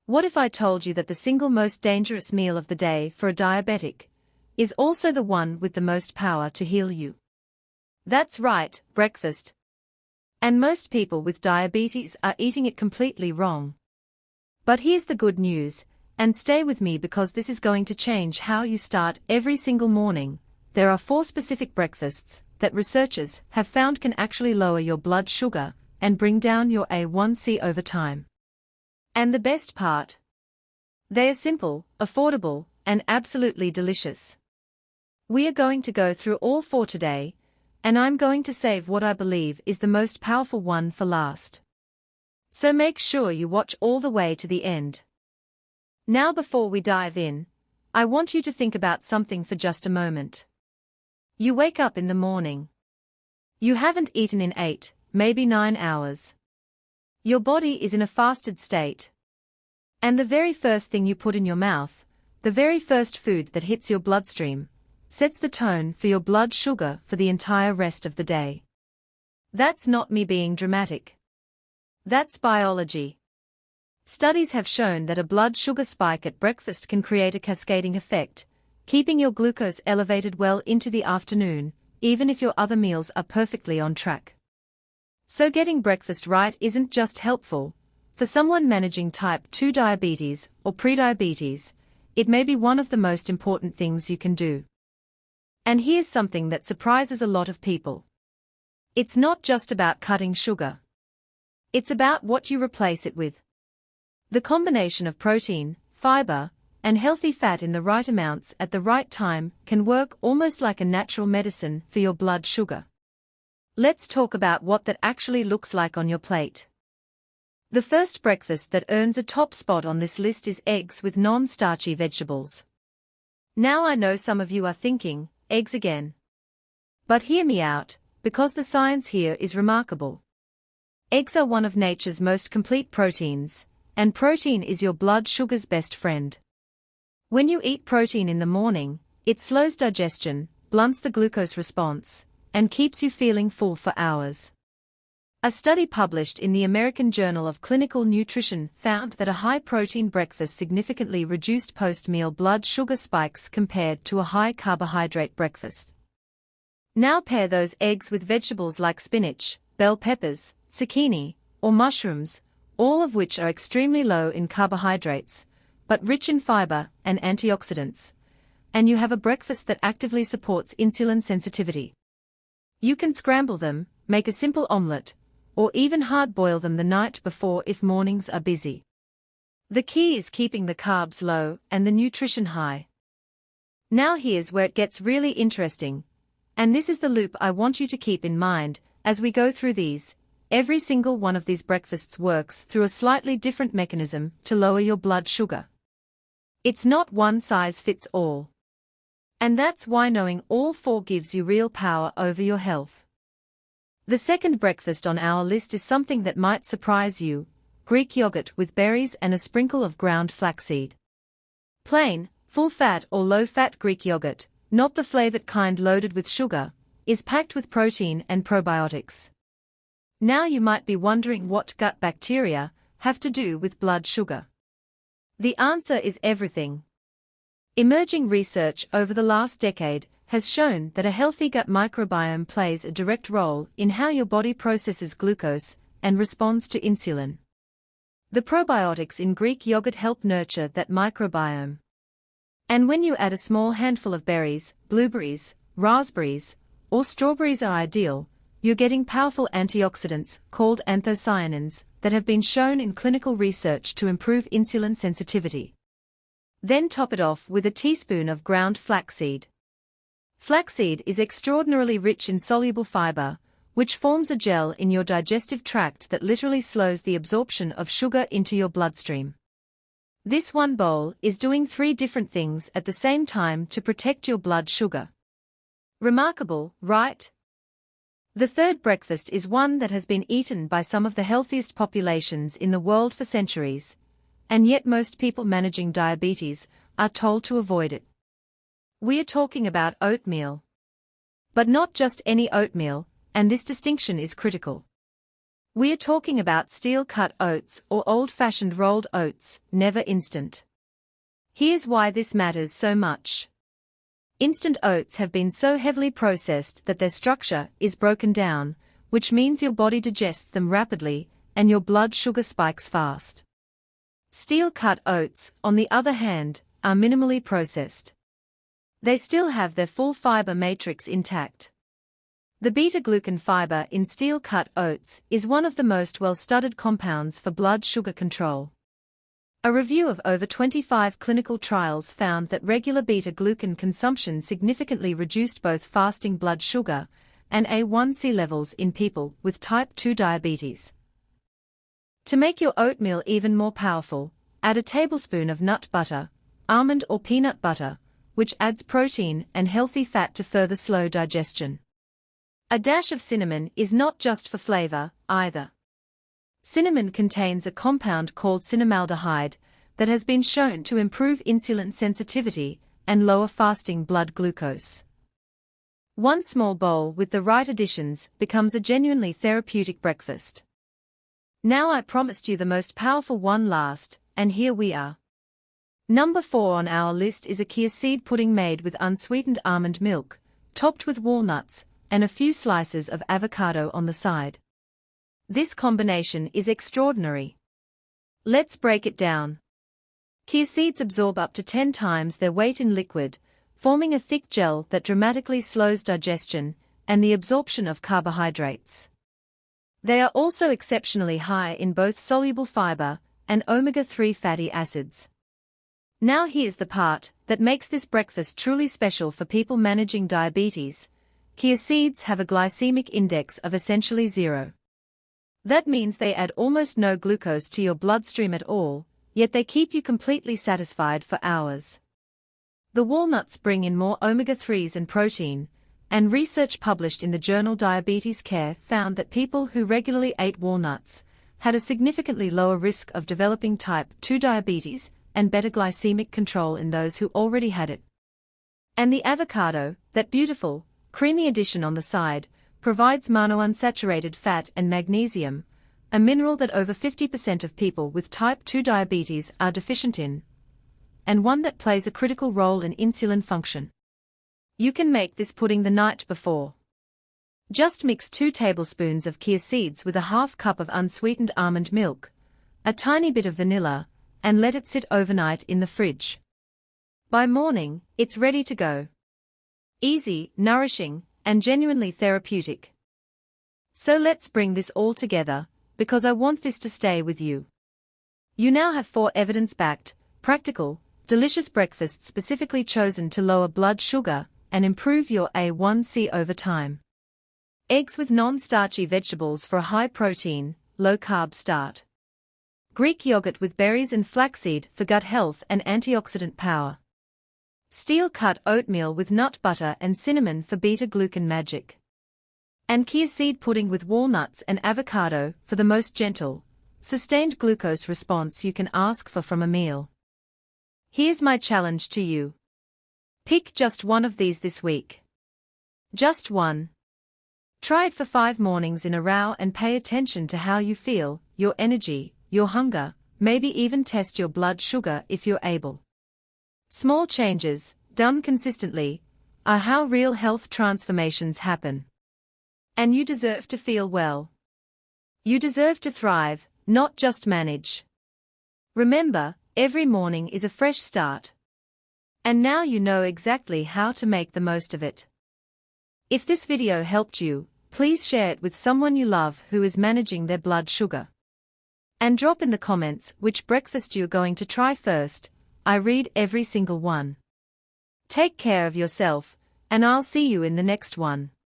What if I told you that the single most dangerous meal of the day for a diabetic is also the one with the most power to heal you? That's right, breakfast. And most people with diabetes are eating it completely wrong. But here's the good news, and stay with me because this is going to change how you start every single morning. There are 4 specific breakfasts that researchers have found can actually lower your blood sugar and bring down your A1C over time. And the best part? They are simple, affordable, and absolutely delicious. We are going to go through all 4 today, and I'm going to save what I believe is the most powerful one for last. So make sure you watch all the way to the end. Now before we dive in, I want you to think about something for just a moment. You wake up in the morning. You haven't eaten in 8, maybe 9 hours. Your body is in a fasted state. And the very first thing you put in your mouth, the very first food that hits your bloodstream, sets the tone for your blood sugar for the entire rest of the day. That's not me being dramatic. That's biology. Studies have shown that a blood sugar spike at breakfast can create a cascading effect, keeping your glucose elevated well into the afternoon, even if your other meals are perfectly on track. So getting breakfast right isn't just helpful. For someone managing type 2 diabetes or prediabetes, it may be one of the most important things you can do. And here's something that surprises a lot of people. It's not just about cutting sugar. It's about what you replace it with. The combination of protein, fiber, and healthy fat in the right amounts at the right time can work almost like a natural medicine for your blood sugar. Let's talk about what that actually looks like on your plate. The first breakfast that earns a top spot on this list is eggs with non-starchy vegetables. Now I know some of you are thinking, eggs again. But hear me out, because the science here is remarkable. Eggs are one of nature's most complete proteins, and protein is your blood sugar's best friend. When you eat protein in the morning, it slows digestion, blunts the glucose response, and keeps you feeling full for hours. A study published in the American Journal of Clinical Nutrition found that a high-protein breakfast significantly reduced post-meal blood sugar spikes compared to a high-carbohydrate breakfast. Now pair those eggs with vegetables like spinach, bell peppers, zucchini, or mushrooms, all of which are extremely low in carbohydrates, but rich in fiber and antioxidants, and you have a breakfast that actively supports insulin sensitivity. You can scramble them, make a simple omelette, or even hard-boil them the night before if mornings are busy. The key is keeping the carbs low and the nutrition high. Now here's where it gets really interesting, and this is the loop I want you to keep in mind as we go through these. Every single one of these breakfasts works through a slightly different mechanism to lower your blood sugar. It's not one size fits all. And that's why knowing all 4 gives you real power over your health. The second breakfast on our list is something that might surprise you: Greek yogurt with berries and a sprinkle of ground flaxseed. Plain, full-fat or low-fat Greek yogurt, not the flavored kind loaded with sugar, is packed with protein and probiotics. Now you might be wondering what gut bacteria have to do with blood sugar. The answer is everything. Emerging research over the last decade has shown that a healthy gut microbiome plays a direct role in how your body processes glucose and responds to insulin. The probiotics in Greek yogurt help nurture that microbiome. And when you add a small handful of berries, blueberries, raspberries, or strawberries are ideal, you're getting powerful antioxidants called anthocyanins that have been shown in clinical research to improve insulin sensitivity. Then top it off with a teaspoon of ground flaxseed. Flaxseed is extraordinarily rich in soluble fiber, which forms a gel in your digestive tract that literally slows the absorption of sugar into your bloodstream. This one bowl is doing 3 different things at the same time to protect your blood sugar. Remarkable, right? The third breakfast is one that has been eaten by some of the healthiest populations in the world for centuries, and yet most people managing diabetes are told to avoid it. We are talking about oatmeal. But not just any oatmeal, and this distinction is critical. We are talking about steel-cut oats or old-fashioned rolled oats, never instant. Here's why this matters so much. Instant oats have been so heavily processed that their structure is broken down, which means your body digests them rapidly and your blood sugar spikes fast. Steel-cut oats, on the other hand, are minimally processed. They still have their full fiber matrix intact. The beta-glucan fiber in steel-cut oats is one of the most well-studied compounds for blood sugar control. A review of over 25 clinical trials found that regular beta-glucan consumption significantly reduced both fasting blood sugar and A1C levels in people with type 2 diabetes. To make your oatmeal even more powerful, add a tablespoon of nut butter, almond or peanut butter, which adds protein and healthy fat to further slow digestion. A dash of cinnamon is not just for flavor, either. Cinnamon contains a compound called cinnamaldehyde that has been shown to improve insulin sensitivity and lower fasting blood glucose. One small bowl with the right additions becomes a genuinely therapeutic breakfast. Now I promised you the most powerful one last, and here we are. Number 4 on our list is a chia seed pudding made with unsweetened almond milk, topped with walnuts, and a few slices of avocado on the side. This combination is extraordinary. Let's break it down. Chia seeds absorb up to 10 times their weight in liquid, forming a thick gel that dramatically slows digestion and the absorption of carbohydrates. They are also exceptionally high in both soluble fiber and omega-3 fatty acids. Now here's the part that makes this breakfast truly special for people managing diabetes. Chia seeds have a glycemic index of essentially 0. That means they add almost no glucose to your bloodstream at all, yet they keep you completely satisfied for hours. The walnuts bring in more omega-3s and protein, and research published in the journal Diabetes Care found that people who regularly ate walnuts had a significantly lower risk of developing type 2 diabetes and better glycemic control in those who already had it. And the avocado, that beautiful, creamy addition on the side, provides monounsaturated fat and magnesium, a mineral that over 50% of people with type 2 diabetes are deficient in, and one that plays a critical role in insulin function. You can make this pudding the night before. Just mix 2 tablespoons of chia seeds with a half cup of unsweetened almond milk, a tiny bit of vanilla, and let it sit overnight in the fridge. By morning, it's ready to go. Easy, nourishing, and genuinely therapeutic. So let's bring this all together, because I want this to stay with you. You now have 4 evidence-backed, practical, delicious breakfasts specifically chosen to lower blood sugar and improve your A1C over time. Eggs with non-starchy vegetables for a high-protein, low-carb start. Greek yogurt with berries and flaxseed for gut health and antioxidant power. Steel-cut oatmeal with nut butter and cinnamon for beta-glucan magic. And chia seed pudding with walnuts and avocado for the most gentle, sustained glucose response you can ask for from a meal. Here's my challenge to you. Pick just one of these this week. Just one. Try it for 5 mornings in a row and pay attention to how you feel, your energy, your hunger, maybe even test your blood sugar if you're able. Small changes, done consistently, are how real health transformations happen. And you deserve to feel well. You deserve to thrive, not just manage. Remember, every morning is a fresh start. And now you know exactly how to make the most of it. If this video helped you, please share it with someone you love who is managing their blood sugar. And drop in the comments which breakfast you're going to try first. I read every single one. Take care of yourself, and I'll see you in the next one.